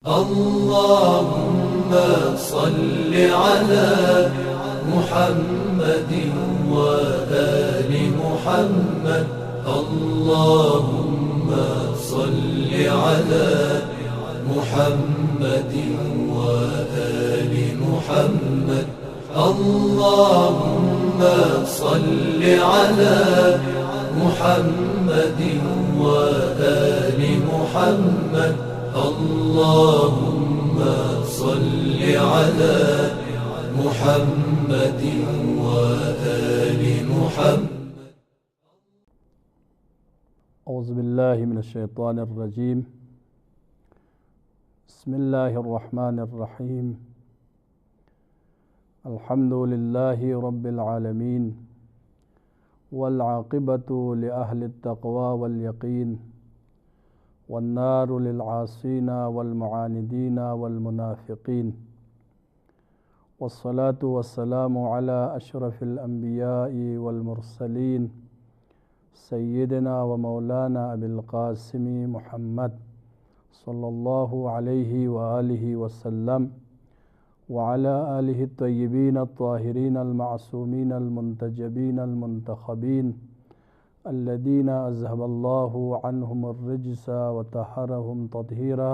اللهم صل على محمد وآل محمد. اللهم صل على محمد وآل محمد. اللهم صل على محمد وآل محمد. اللهم صل على محمد وآل محمد. اعوذ باللہ من الشیطان الرجیم. بسم اللہ الرحمن الرحیم. الحمد للہ رب العالمین والعاقبۃ لأہل التقوی والیقین والنار للعاصین والمعاندین والمنافقین والصلاة والسلام علی اشرف الانبیاء والمرسلین سیدنا و مولانا ابی القاسم محمد صلی اللہ علیہ وآلہ وسلم وعلی آلہ الطیبین الطاہرین المعصومین المنتجبین المنتخبین الذین اذہب اللہ عنہم الرجس وطہرہم تطہیرا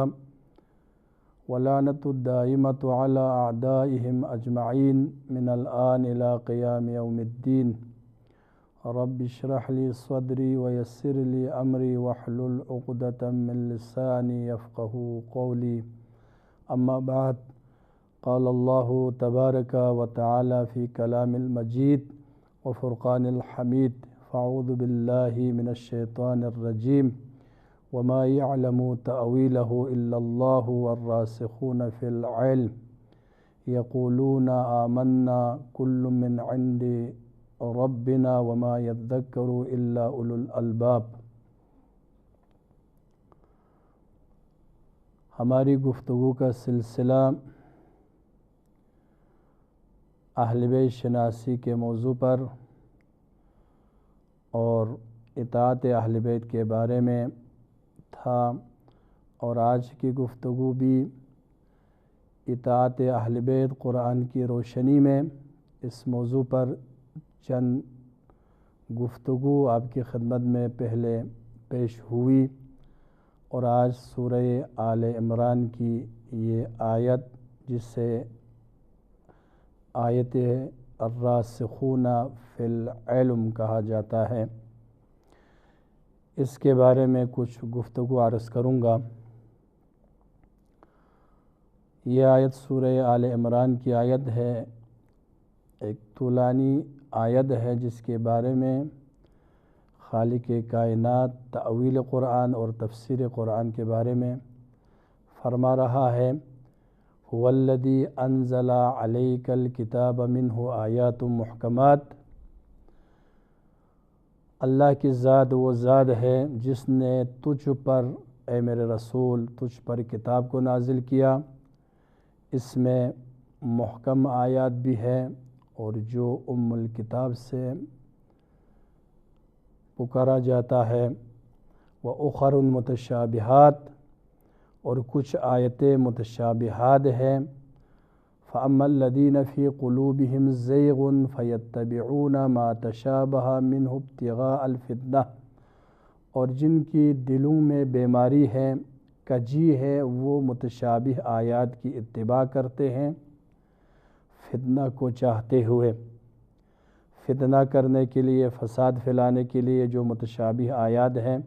ولعنۃ الدائمۃ علی اعدائہم اجمعین من الآن الی قیام یوم الدین. رب اشرح لی صدری ویسر لی امری واحلل عقدۃ من لسانی یفقہوا قولی. اما بعد، قال اللہ تبارک و تعالی فی کلام المجید وفرقان الحمید. فاعوذ باللہ من الشیطان الرجیم. وما یعلم تأویلہ الا اللہ والراسخون فی العلم یقولون آمنا کل من عند ربنا وما یذکر الا اولو الالباب. ہماری گفتگو کا سلسلہ اہل بیت شناسی کے موضوع پر اور اطاعت اہل بیت کے بارے میں تھا، اور آج کی گفتگو بھی اطاعت اہل بیت قرآن کی روشنی میں اس موضوع پر چند گفتگو آپ کی خدمت میں پہلے پیش ہوئی، اور آج سورہ آل عمران کی یہ آیت، جس سے آیت الراسخون فی العلم کہا جاتا ہے، اس کے بارے میں کچھ گفتگو عرض کروں گا. یہ آیت سورہ آل عمران کی آیت ہے، ایک طولانی آیت ہے جس کے بارے میں خالق کائنات تأویل قرآن اور تفسیر قرآن کے بارے میں فرما رہا ہے: هو الذی انزل علیک الکتاب منہ آیات محکمات. اللہ کی ذات وہ ذات ہے جس نے تجھ پر، اے میرے رسول، تجھ پر کتاب کو نازل کیا. اس میں محکم آیات بھی ہے، اور جو ام الکتاب سے پکارا جاتا ہے، وَأُخَرٌ متشابہات، اور کچھ آیتیں متشابہات ہیں. فَأَمَّا الَّذِينَ فِي قُلُوبِهِمْ زَيْغٌ فَيَتَّبِعُونَ مَا تَشَابَهَ مِنْهُ ابْتِغَاءَ الْفِتْنَةِ، اور جن کی دلوں میں بیماری ہے، کجی ہے، وہ متشابہ آیات کی اتباع کرتے ہیں فتنہ کو چاہتے ہوئے. فتنہ کرنے کے لیے، فساد پھیلانے کے لیے جو متشابہ آیات ہیں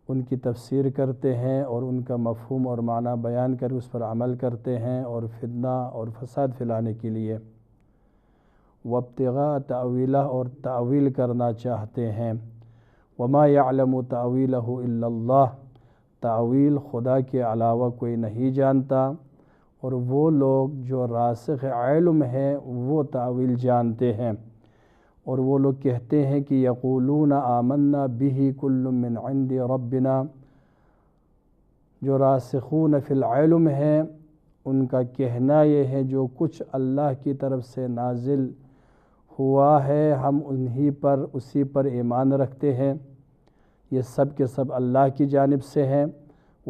ان کی تفسیر کرتے ہیں، اور ان کا مفہوم اور معنی بیان کر اس پر عمل کرتے ہیں، اور فتنہ اور فساد پھیلانے کے لیے وابتغاء تأویلہ، اور تعویل کرنا چاہتے ہیں. وما یعلم تأویلہ الا اللہ، تعویل خدا کے علاوہ کوئی نہیں جانتا، اور وہ لوگ جو راسخ علم ہے وہ تعویل جانتے ہیں. اور وہ لوگ کہتے ہیں کہ یقولون آمنا بہ کل من عند ربنا، جو راسخون فی العلم ہیں ان کا کہنا یہ ہے جو کچھ اللہ کی طرف سے نازل ہوا ہے ہم اسی پر ایمان رکھتے ہیں، یہ سب کے سب اللہ کی جانب سے ہیں.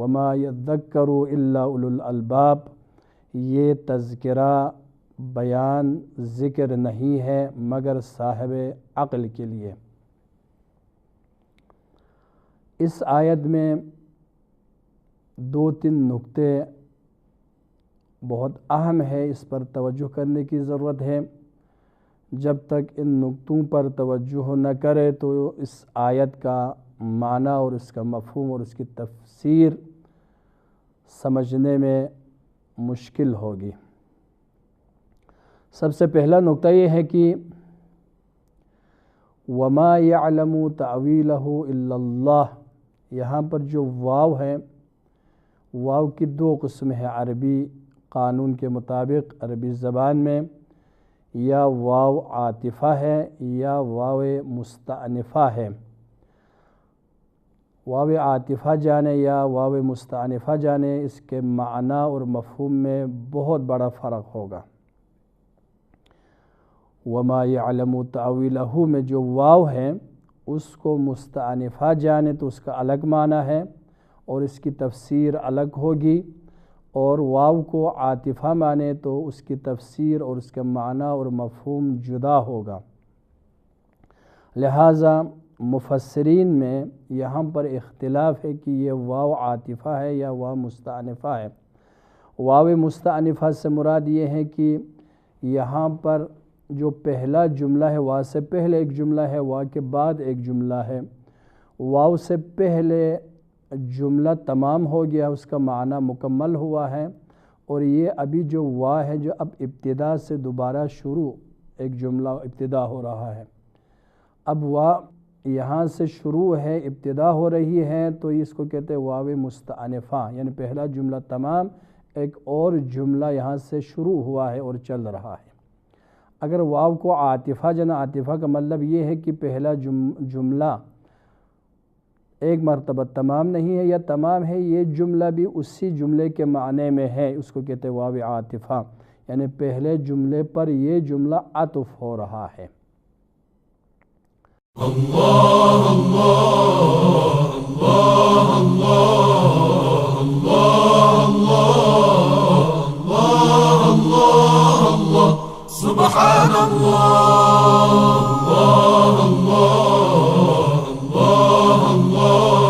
وما یذکر الا اولو الالباب، یہ تذکرہ بیان ذکر نہیں ہے مگر صاحب عقل کے لیے۔ اس آیت میں 2-3 نکتے بہت اہم ہے، اس پر توجہ کرنے کی ضرورت ہے۔ جب تک ان نکتوں پر توجہ نہ کرے تو اس آیت کا معنی اور اس کا مفہوم اور اس کی تفسیر سمجھنے میں مشکل ہوگی۔ سب سے پہلا نکتہ یہ ہے کہ وَمَا يَعْلَمُ تَأْوِيلَهُ إِلَّا اللَّهُ، یہاں پر جو واو ہے، واو کی 2 قسم ہے عربی قانون کے مطابق۔ عربی زبان میں یا واو عاطفہ ہے یا واو مستأنفہ ہے۔ واو عاطفہ جانے یا واو مستأنفہ جانے، اس کے معنی اور مفہوم میں بہت بڑا فرق ہوگا۔ وما يعلم تأویلہ میں جو واو ہے اس کو مستأنفہ جانے تو اس کا الگ معنی ہے اور اس کی تفسیر الگ ہوگی، اور واو کو عاطفہ مانے تو اس کی تفسیر اور اس کا معنی اور مفہوم جدا ہوگا۔ لہٰذا مفسرین میں یہاں پر اختلاف ہے کہ یہ واو عاطفہ ہے یا واو مستأنفہ ہے۔ واو مستأنفہ سے مراد یہ ہے کہ یہاں پر جو پہلا جملہ ہے، واو سے پہلے ایک جملہ ہے، واو کے بعد ایک جملہ ہے۔ واو سے پہلے جملہ تمام ہو گیا، اس کا معنی مکمل ہوا ہے، اور یہ ابھی جو واو ہے جو اب ابتدا سے دوبارہ شروع ایک جملہ ابتدا ہو رہا ہے۔ اب واو یہاں سے شروع ہے، ابتدا ہو رہی ہے، تو اس کو کہتے ہیں واو مستأنفہ، یعنی پہلا جملہ تمام، ایک اور جملہ یہاں سے شروع ہوا ہے اور چل رہا ہے۔ اگر واو کو عاطفہ جانا، عاطفہ کا مطلب یہ ہے کہ پہلا جملہ ایک مرتبہ تمام نہیں ہے یا تمام ہے، یہ جملہ بھی اسی جملے کے معنی میں ہے، اس کو کہتے ہیں واو عاطفہ، یعنی پہلے جملے پر یہ جملہ عطف ہو رہا ہے۔ اللہ اللہ اللہ اللہ اللہ اللہ اللہ سبحان اللہ اللہ اللہ اللہ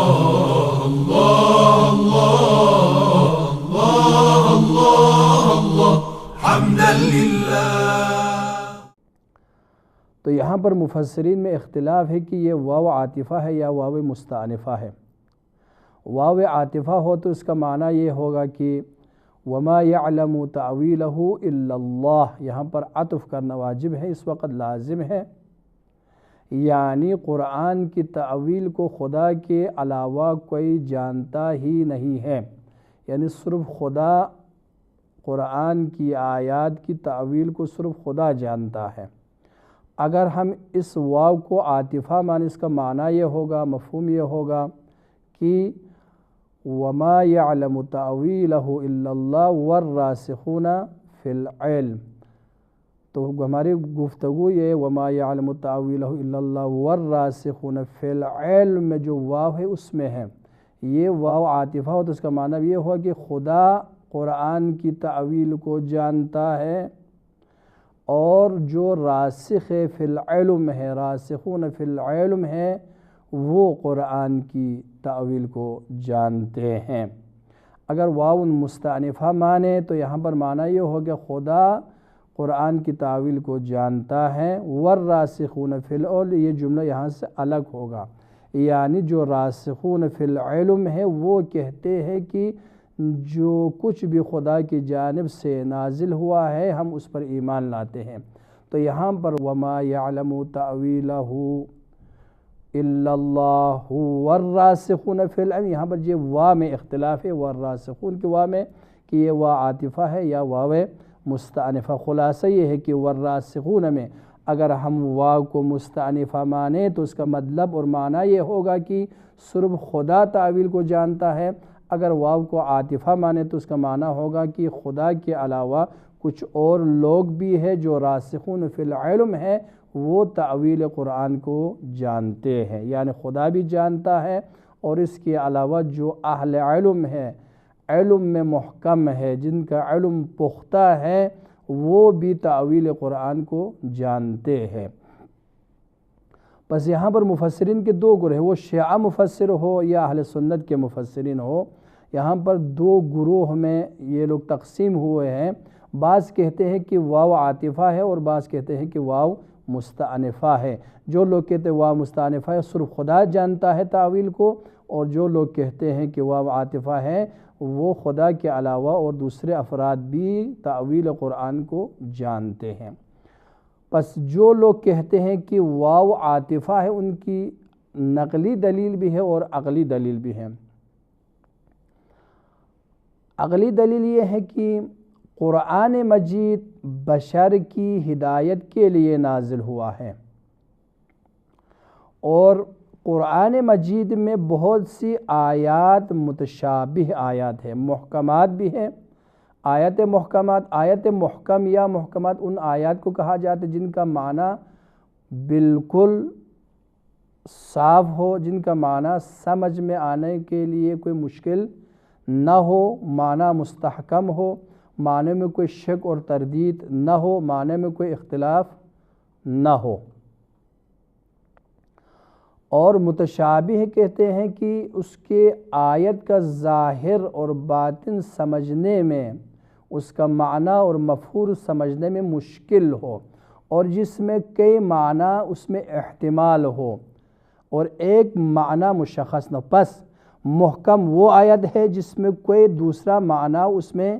اللہ اللہ حمدا للہ۔ تو یہاں پر مفسرین میں اختلاف ہے کہ یہ واو عاطفہ ہے یا واو مستأنفہ ہے۔ واو عاطفہ ہو تو اس کا معنی یہ ہوگا کہ وما يعلم تأویلہ الا اللہ، یہاں پر عطف کرنا واجب ہے، اس وقت لازم ہے، یعنی قرآن کی تأویل کو خدا کے علاوہ کوئی جانتا ہی نہیں ہے، یعنی صرف خدا قرآن کی آیات کی تأویل کو صرف خدا جانتا ہے۔ اگر ہم اس واو کو عاطفہ مانے، اس کا معنی یہ ہوگا، مفہوم یہ ہوگا کہ وما يعلم تأویلہ الا اللہ والراسخون فی العلم، تو ہماری گفتگو یہ وما يعلم تأویلہ الا اللہ والراسخون فی العلم میں جو واو ہے اس میں ہے۔ یہ واو عاطفہ ہو تو اس کا معنی یہ ہوا کہ خدا قرآن کی تأویل کو جانتا ہے، اور جو راسخ فی العلم ہے، راسخون فی العلم ہے، وہ قرآن کی تأویل کو جانتے ہیں۔ اگر واو مستأنفہ مانے تو یہاں پر معنی یہ ہو کہ خدا قرآن کی تأویل کو جانتا ہے، والراسخون فی العلم، یہ جملہ یہاں سے الگ ہوگا، یعنی جو راسخون فی العلم ہے وہ کہتے ہیں کہ جو کچھ بھی خدا کی جانب سے نازل ہوا ہے ہم اس پر ایمان لاتے ہیں۔ تو یہاں پر وما يعلم تأویلہ الا اللہ والراسخون فی العلم، یہاں پر یہ واو میں اختلاف ہے، والراسخون کی واو میں کہ یہ واو عاطفہ ہے یا واو مستأنفہ۔ خلاصہ یہ ہے کہ والراسخون میں اگر ہم واو کو مستأنفہ مانیں تو اس کا مطلب اور معنی یہ ہوگا کہ صرف خدا تأویل کو جانتا ہے۔ اگر واو کو عاطفہ مانے تو اس کا معنی ہوگا کہ خدا کے علاوہ کچھ اور لوگ بھی ہیں جو راسخون فی العلم ہے، وہ تأویل قرآن کو جانتے ہیں، یعنی خدا بھی جانتا ہے اور اس کے علاوہ جو اہل علم ہے، علم میں محکم ہے، جن کا علم پختہ ہے، وہ بھی تاویل قرآن کو جانتے ہیں۔ بس یہاں پر مفسرین کے دو گروہ ہیں، وہ شیعہ مفسر ہو یا اہل سنت کے مفسرین ہو، یہاں پر دو گروہ میں یہ لوگ تقسیم ہوئے ہیں۔ بعض کہتے ہیں کہ واو عاطفہ ہے اور بعض کہتے ہیں کہ واو مستأنفہ ہے۔ جو لوگ کہتے ہیں واو مستأنفہ ہے صرف خدا جانتا ہے تاویل کو، اور جو لوگ کہتے ہیں کہ واو عاطفہ ہے وہ خدا کے علاوہ اور دوسرے افراد بھی تاویل قرآن کو جانتے ہیں۔ پس جو لوگ کہتے ہیں کہ واو عاطفہ ہے ان کی نقلی دلیل بھی ہے اور عقلی دلیل بھی ہے۔ عقلی دلیل یہ ہے کہ قرآن مجید بشر کی ہدایت کے لیے نازل ہوا ہے، اور قرآن مجید میں بہت سی آیات متشابہ آیات ہیں، محکمات بھی ہیں۔ آیت محکمات، آیت محکم یا محکمات ان آیات کو کہا جاتا ہے جن کا معنی بالکل صاف ہو، جن کا معنی سمجھ میں آنے کے لیے کوئی مشکل نہ ہو، معنی مستحکم ہو، معنی میں کوئی شک اور تردید نہ ہو، معنی میں کوئی اختلاف نہ ہو۔ اور متشابہ کہتے ہیں کہ اس کے آیت کا ظاہر اور باطن سمجھنے میں، اس کا معنی اور مفہوم سمجھنے میں مشکل ہو، اور جس میں کئی معنی اس میں احتمال ہو اور ایک معنی مشخص نہ ہو۔ پس محکم وہ آیت ہے جس میں کوئی دوسرا معنی اس میں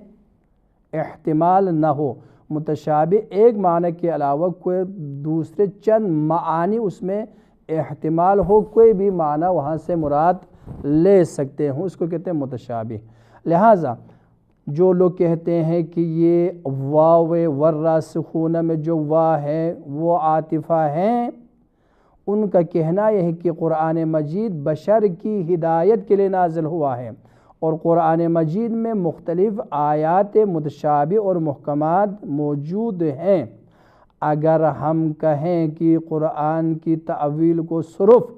احتمال نہ ہو۔ متشابہ ایک معنی کے علاوہ کوئی دوسرے چند معانی اس میں احتمال ہو، کوئی بھی معنی وہاں سے مراد لے سکتے ہوں، اس کو کہتے ہیں متشابہ۔ لہٰذا جو لوگ کہتے ہیں کہ یہ واو والراسخون میں جو وا ہے وہ عاطفہ ہیں، ان کا کہنا یہ ہے کہ قرآن مجید بشر کی ہدایت کے لیے نازل ہوا ہے، اور قرآن مجید میں مختلف آیات متشابہ اور محکمات موجود ہیں۔ اگر ہم کہیں کہ قرآن کی تاویل کو صرف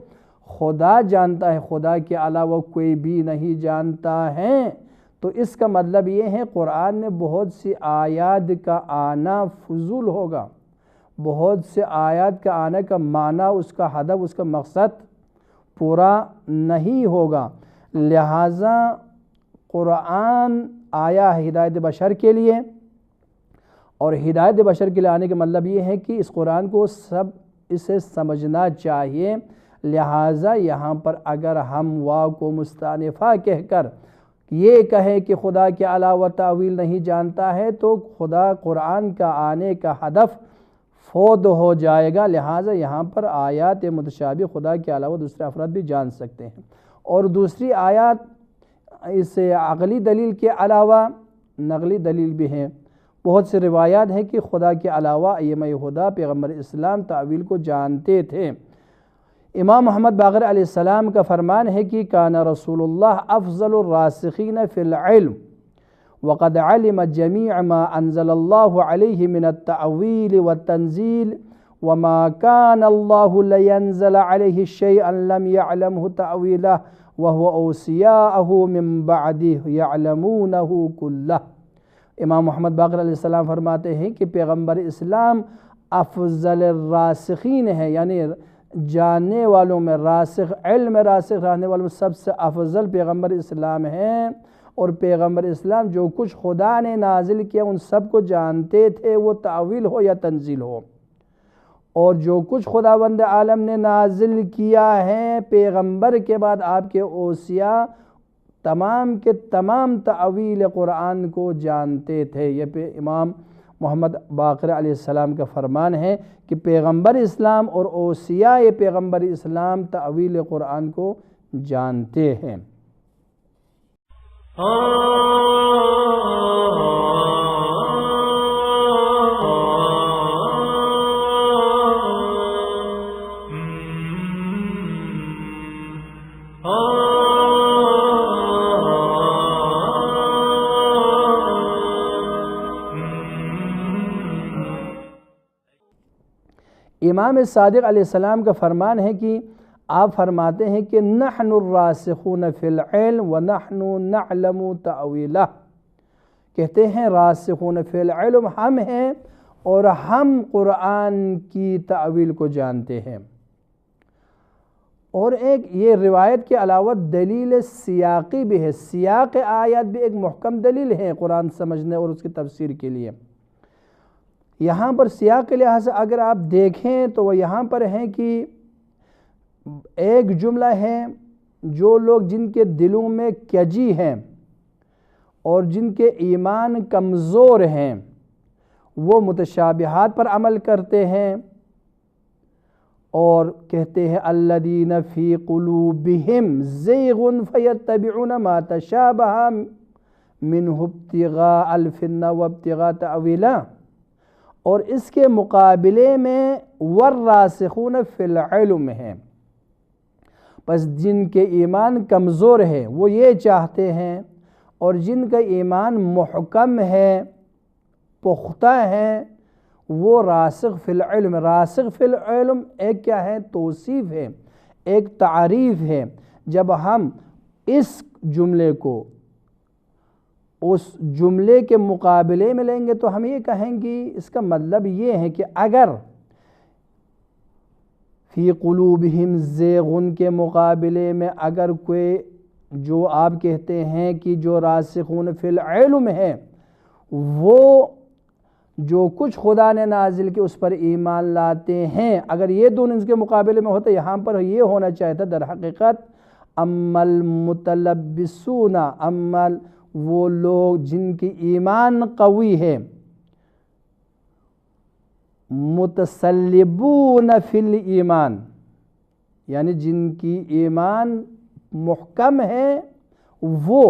خدا جانتا ہے، خدا کے علاوہ کوئی بھی نہیں جانتا ہے، تو اس کا مطلب یہ ہے قرآن میں بہت سی آیات کا آنا فضول ہوگا، بہت سے آیات کا آنے کا معنی، اس کا ہدف، اس کا مقصد پورا نہیں ہوگا۔ لہٰذا قرآن آیا ہدایت بشر کے لیے، اور ہدایت بشر کے لیے آنے کا مطلب یہ ہے کہ اس قرآن کو اسے سمجھنا چاہیے۔ لہٰذا یہاں پر اگر ہم واو کو مستأنفہ کہہ کر یہ کہیں کہ خدا کے علاوہ تاویل نہیں جانتا ہے، تو خدا قرآن کا آنے کا ہدف فوت ہو جائے گا۔ لہٰذا یہاں پر آیات متشابہ خدا کے علاوہ دوسرے افراد بھی جان سکتے ہیں، اور دوسری آیات اس عقلی دلیل کے علاوہ نقلی دلیل بھی ہیں۔ بہت سے روایات ہیں کہ خدا کے علاوہ ائمہ خدا پیغمبر اسلام تاویل کو جانتے تھے۔ امام محمد باقر علیہ السلام کا فرمان ہے کہ کان رسول اللہ افضل الراسخین فی العلم وقد علم جمیع ما انزل اللہ علیہ من التأویل والتنزیل وما کان اللہ لینزل علیہ شیئا لم یعلمہ تأویلہ وهو اوصیاءہ من بعدہ یعلمونہ کلہ۔ امام محمد باقر علیہ السلام فرماتے ہیں کہ پیغمبر اسلام افضل الراسخین ہے، یعنی جاننے والوں میں راسخ، علم راسخ رہنے والوں میں سب سے افضل پیغمبر اسلام ہیں، اور پیغمبر اسلام جو کچھ خدا نے نازل کیا ان سب کو جانتے تھے، وہ تاویل ہو یا تنزیل ہو، اور جو کچھ خداوند عالم نے نازل کیا ہے پیغمبر کے بعد آپ کے اوصیاء تمام کے تمام تاویل قرآن کو جانتے تھے۔ یہ امام محمد باقر علیہ السلام کا فرمان ہے کہ پیغمبر اسلام اور اوصیاء پیغمبر اسلام تاویل قرآن کو جانتے ہیں۔ امام صادق علیہ السلام کا فرمان ہے کہ آپ فرماتے ہیں کہ نحن الراسخون فی العلم ونحن نعلم تأویلہ، کہتے ہیں راسخون فی العلم ہم ہیں اور ہم قرآن کی تأویل کو جانتے ہیں۔ اور ایک یہ روایت کے علاوہ دلیل سیاقی بھی ہے، سیاق آیات بھی ایک محکم دلیل ہے قرآن سمجھنے اور اس کی تفسیر کے لیے۔ یہاں پر سیاق کے لحاظ سے اگر آپ دیکھیں تو وہ یہاں پر ہیں کہ ایک جملہ ہے، جو لوگ جن کے دلوں میں کجی ہیں اور جن کے ایمان کمزور ہیں وہ متشابہات پر عمل کرتے ہیں اور کہتے ہیں الذین فی قلوبہم زیغ فیتبعون ما تشابہ منہ ابتغاء الفتنہ وابتغاء تأویلہ، اور اس کے مقابلے میں والراسخون فی العلم ہیں، پس جن کے ایمان کمزور ہے وہ یہ چاہتے ہیں، اور جن کا ایمان محکم ہے پختہ ہے وہ راسخ فی العلم۔ راسخ فی العلم ایک کیا ہے؟ توصیف ہے، ایک تعریف ہے۔ جب ہم اس جملے کو اس جملے کے مقابلے میں لیں گے تو ہم یہ کہیں گے اس کا مطلب یہ ہے کہ اگر فی قلوبہم زیغن کے مقابلے میں اگر کوئی جو آپ کہتے ہیں کہ جو راسخون فی العلم ہے وہ جو کچھ خدا نے نازل کی اس پر ایمان لاتے ہیں، اگر یہ دونوں اس کے مقابلے میں ہوتے، یہاں پر یہ ہونا چاہتا در حقیقت اما المتلبسون، اما وہ لوگ جن کی ایمان قوی ہے، متسلبون فی الایمان، یعنی جن کی ایمان محکم ہے وہ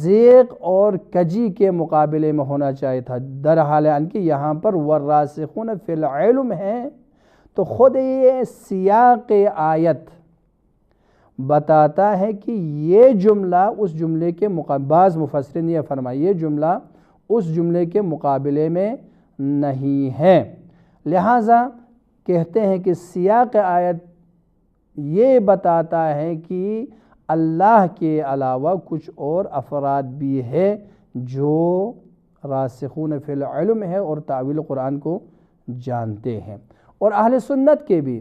زیغ اور کجی کے مقابلے میں ہونا چاہیے تھا، در حال کہ یہاں پر والراسخون فی العلم ہے۔ تو خود یہ سیاق آیت بتاتا ہے کہ یہ جملہ اس جملے کے مقابلے، بعض مفسرین یہ فرمایا یہ جملہ اس جملے کے مقابلے میں نہیں ہے، لہٰذا کہتے ہیں کہ سیاق آیت یہ بتاتا ہے کہ اللہ کے علاوہ کچھ اور افراد بھی ہے جو راسخون فی العلم ہے اور تعویل قرآن کو جانتے ہیں۔ اور اہل سنت کے بھی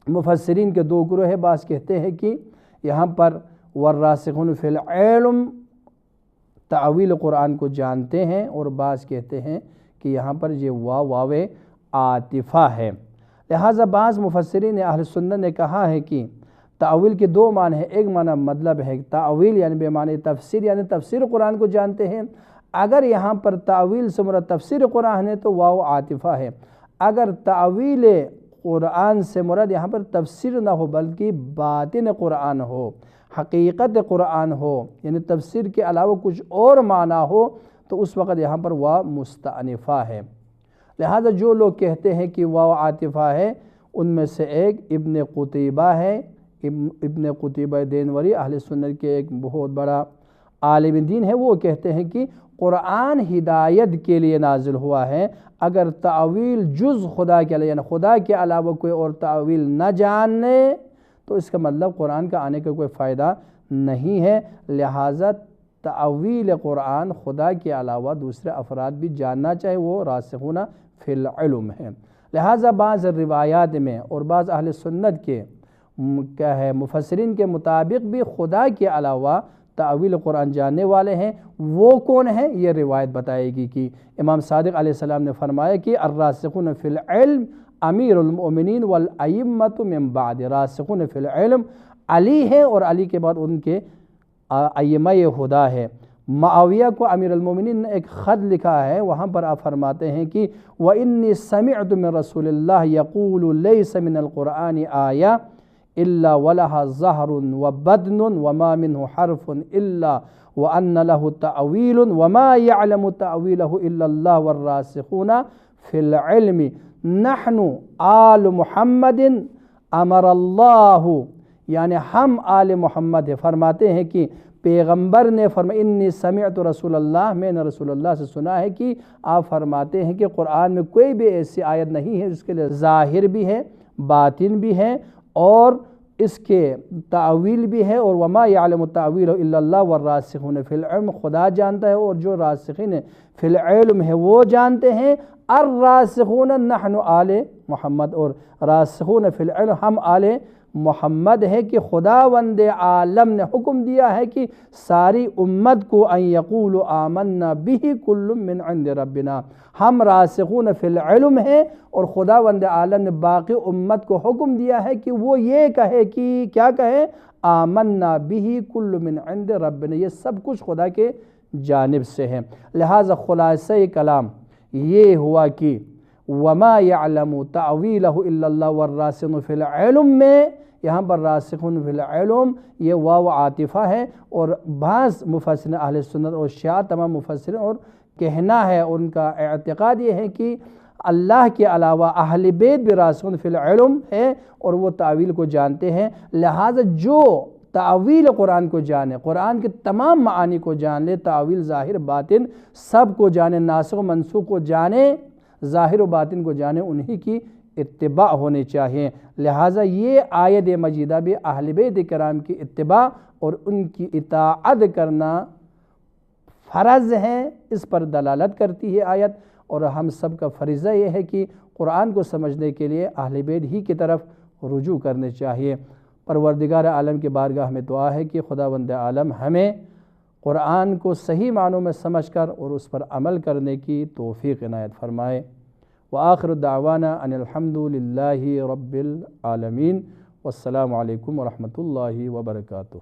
مفسرین کے دو گروہ ہیں، بعض کہتے ہیں کہ یہاں پر والراسخون فی العلم تعویل قرآن کو جانتے ہیں، اور بعض کہتے ہیں کہ یہاں پر یہ واو عاطفہ ہے۔ لہٰذا بعض مفسرین اہل سنت نے کہا ہے کہ تعویل کے دو معنی ہیں، ایک معنی مطلب ہے تعویل یعنی بے معنی تفسیر، یعنی تفسیر قرآن کو جانتے ہیں۔ اگر یہاں پر تعویل سے مراد تفسیر قرآن ہے تو واو عاطفہ ہے، اگر تعویل قرآن سے مراد یہاں پر تفسیر نہ ہو بلکہ باطن قرآن ہو، حقیقت قرآن ہو، یعنی تفسیر کے علاوہ کچھ اور معنی ہو، تو اس وقت یہاں پر واو مستأنفہ ہے۔ لہذا جو لوگ کہتے ہیں کہ واو عاطفہ ہے ان میں سے ایک ابن قتیبہ ہے، ابن قتیبہ دینوری اہل سنت کے ایک بہت بڑا عالم دین ہے، وہ کہتے ہیں کہ قرآن ہدایت کے لیے نازل ہوا ہے، اگر تعویل جز خدا کے علاوہ یعنی خدا کے علاوہ کوئی اور تعویل نہ جانے تو اس کا مطلب قرآن کا آنے کا کوئی فائدہ نہیں ہے، لہٰذا تعویل قرآن خدا کے علاوہ دوسرے افراد بھی جاننا چاہے، وہ راسخون فی العلم ہیں۔ لہٰذا بعض روایات میں اور بعض اہل سنت کے کیا ہے مفسرین کے مطابق بھی خدا کے علاوہ تعویل قرآن جاننے والے ہیں، وہ کون ہیں یہ روایت بتائے گی کہ امام صادق علیہ السلام نے فرمایا کہ الراسخون فی العلم امیر المؤمنین والائمۃ من بعد، راسخون فی العلم علی ہے اور علی کے بعد ان کے ائمہ خدا ہے۔ معاویہ کو امیر المومنین نے ایک خط لکھا ہے، وہاں پر آپ فرماتے ہیں کہ وَإِنِّي سَمِعْتُ مِن رَسُولِ اللَّهِ يَقُولُ لَيْسَ مِنَ الْقُرْآنِ آيَةٌ إِلَّا وَلَهَا ظَهْرٌ وَبَدْنٌ وَمَا مِنْهُ حَرْفٌ إِلَّا وَأَنَّ لَهُ تَأْوِيلٌ وَمَا يَعْلَمُ تَأْوِيلَهُ إِلَّا اللَّهُ وَالرَّاسِخُونَ فِي الْعِلْمِ نَحْنُ آلُ مُحَمَّدٍ أَمَرَ اللَّهُ، یعنی ہم آل محمد ہیں۔ فرماتے ہیں کہ پیغمبر نے فرمایا انی سمعت رسول اللہ، میں نے رسول اللہ سے سنا ہے کہ آپ فرماتے ہیں کہ قرآن میں کوئی بھی ایسی آیت نہیں ہے جس کے لئے ظاہر بھی ہے، باطن بھی ہے اور اس کے تعویل بھی ہے، اور وما یعلم التعویل الا اللہ والراسخون فی العلم، خدا جانتا ہے اور جو راسخین فی العلم ہے وہ جانتے ہیں۔ الراسخون نحن آل محمد، اور راسخون فی العلم ہم آل محمد ہے کہ خداوند عالم نے حکم دیا ہے کہ ساری امت کو ان یقولوا آمنا بہ کل من عند ربنا، ہم راسخون فی العلم ہیں اور خداوند عالم نے باقی امت کو حکم دیا ہے کہ وہ یہ کہے کہ کیا کہے، آمنا بہ کل من عند ربنا، یہ سب کچھ خدا کے جانب سے ہے۔ لہذا خلاصہ کلام یہ ہوا کہ وما یعلم تعویلہ الا اللہ والراسخون فی العلم میں یہاں پر راسخون فی العلم یہ واو عاطفہ ہے، اور بعض مفسرین اہل سنت اور شیعہ تمام مفسرین اور کہنا ہے، ان کا اعتقاد یہ ہے کہ اللہ کے علاوہ اہل بیت بھی راسخون فی العلم ہے اور وہ تعویل کو جانتے ہیں۔ لہذا جو تعویل قرآن کو جانے، قرآن کے تمام معانی کو جان لے، تعویل ظاہر باطن سب کو جانے، ناسخ و منسوخ کو جانے، ظاہر و باطن کو جانے، انہی کی اتباع ہونی چاہیے۔ لہٰذا یہ آیت مجیدہ بھی اہل بیت کرام کی اتباع اور ان کی اطاعت کرنا فرض ہے، اس پر دلالت کرتی ہے آیت، اور ہم سب کا فریضہ یہ ہے کہ قرآن کو سمجھنے کے لیے اہل بیت ہی کی طرف رجوع کرنے چاہیے۔ پروردگار عالم کی بارگاہ میں دعا ہے کہ خداوند عالم ہمیں قرآن کو صحیح معنوں میں سمجھ کر اور اس پر عمل کرنے کی توفیق عنایت فرمائے۔ وآخر دعوانا ان الحمد للہ رب العالمین، والسلام علیکم ورحمۃ اللہ وبرکاتہ۔